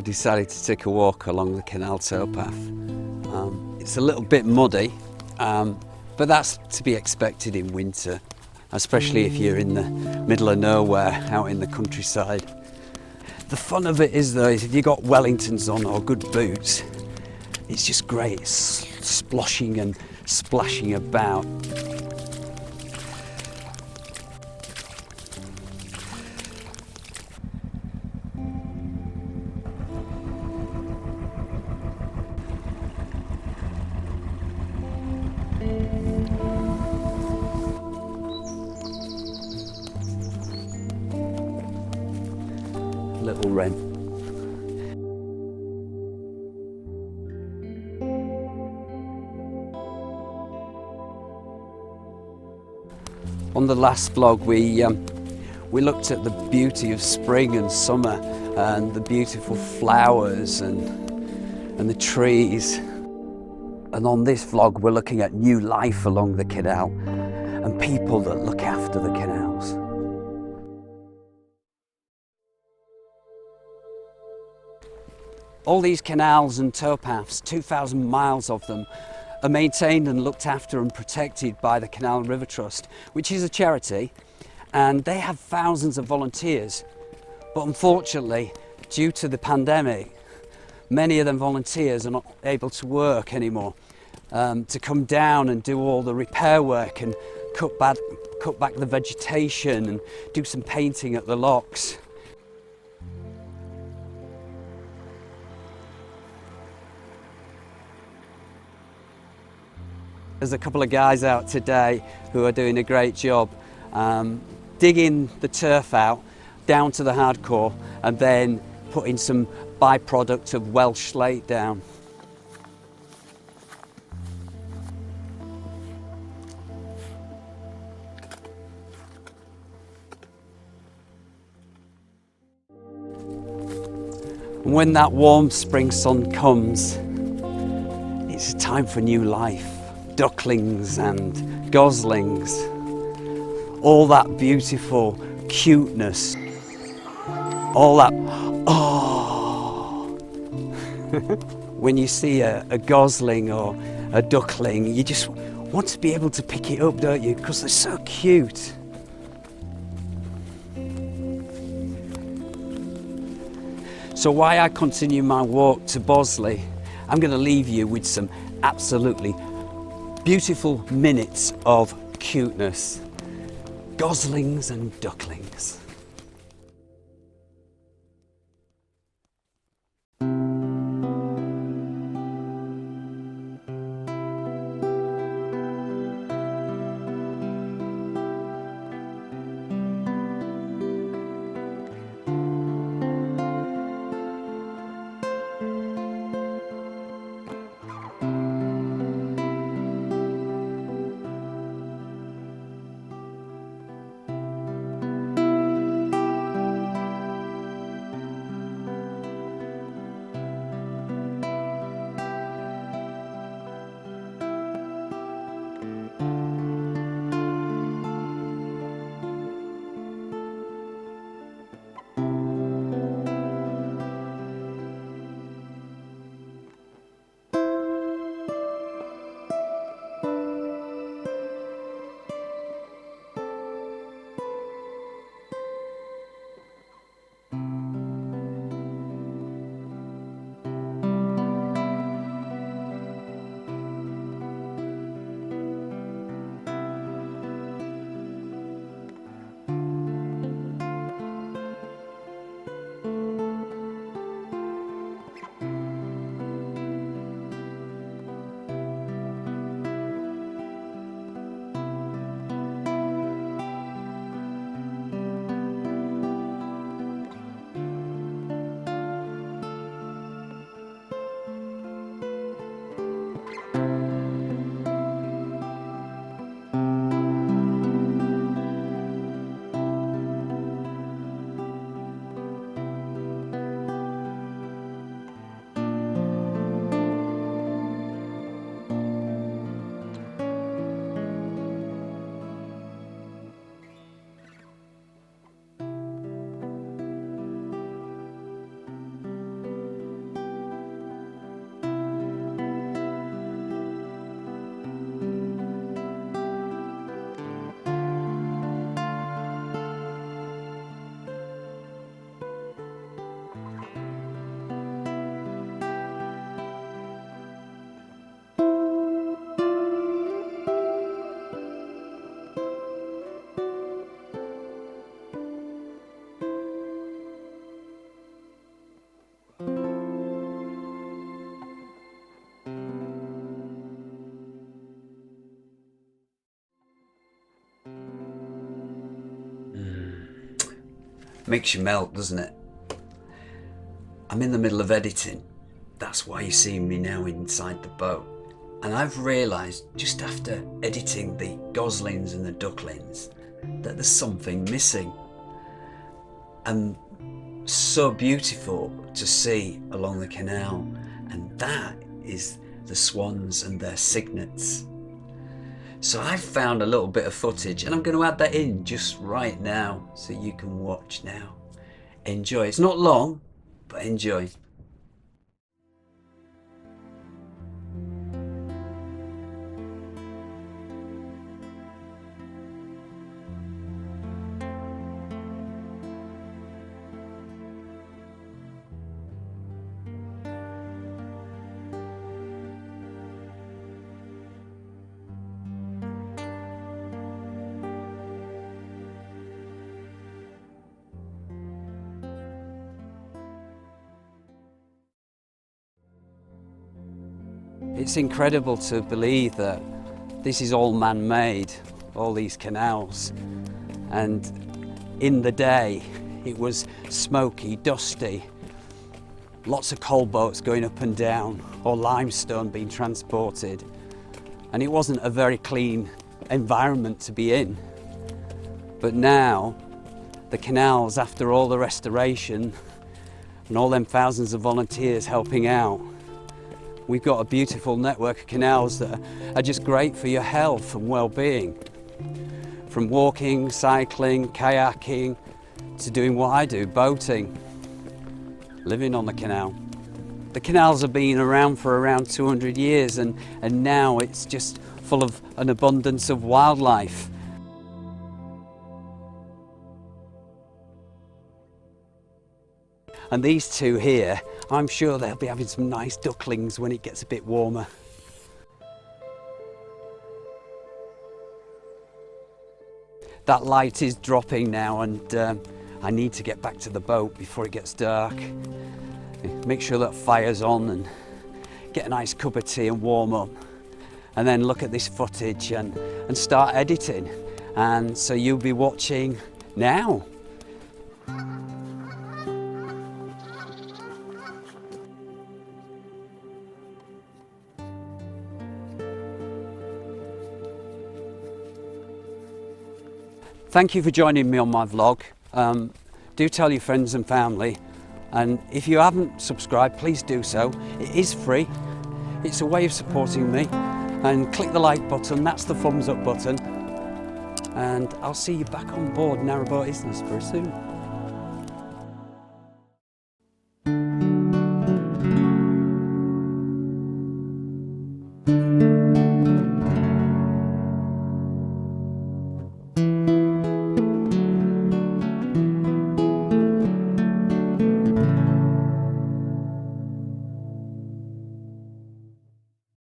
I decided to take a walk along the Canal towpath. It's a little bit muddy, but that's to be expected in winter, especially if you're in the middle of nowhere out in the countryside. The fun of it is though, is if you've got Wellingtons on or good boots, it's just great. It's sploshing and splashing about. Little wren. On the last vlog we looked at the beauty of spring and summer and the beautiful flowers and the trees. And on this vlog we're looking at new life along the canal and people that look after the canals. All these canals and towpaths, 2,000 miles of them, are maintained and looked after and protected by the Canal River Trust, which is a charity, and they have thousands of volunteers. But unfortunately, due to the pandemic, many of them volunteers are not able to work anymore, to come down and do all the repair work and cut back the vegetation and do some painting at the locks. There's a couple of guys out today who are doing a great job digging the turf out down to the hardcore and then putting some byproduct of Welsh slate down. And when that warm spring sun comes, it's a time for new life. Ducklings and goslings, all that beautiful cuteness, all that when you see a gosling or a duckling, you just want to be able to pick it up, don't you? Because they're so cute. So while I continue my walk to Bosley, I'm going to leave you with some absolutely beautiful minutes of cuteness. Goslings and ducklings. Makes you melt, doesn't it? I'm in the middle of editing. That's why you see me now inside the boat. And I've realised just after editing the Goslings and the Ducklings that there's something missing. And so beautiful to see along the canal, and that is the swans and their cygnets. So I've found a little bit of footage and I'm going to add that in just right now so you can watch now. Enjoy. It's not long, but enjoy. It's incredible to believe that this is all man-made, all these canals. And in the day, it was smoky, dusty, lots of coal boats going up and down, or limestone being transported. And it wasn't a very clean environment to be in. But now, the canals, after all the restoration and all them thousands of volunteers helping out, we've got a beautiful network of canals that are just great for your health and well-being. From walking, cycling, kayaking, to doing what I do, boating, living on the canal. The canals have been around for around 200 years and now it's just full of an abundance of wildlife. And these two here, I'm sure they'll be having some nice ducklings when it gets a bit warmer. That light is dropping now and I need to get back to the boat before it gets dark. Make sure that fire's on and get a nice cup of tea and warm up. And then look at this footage and start editing. And so you'll be watching now. Thank you for joining me on my vlog. Do tell your friends and family, and if you haven't subscribed, please do so. It is free. It's a way of supporting me. And click the like button, that's the thumbs up button. And I'll see you back on board Narrowboat Business very soon.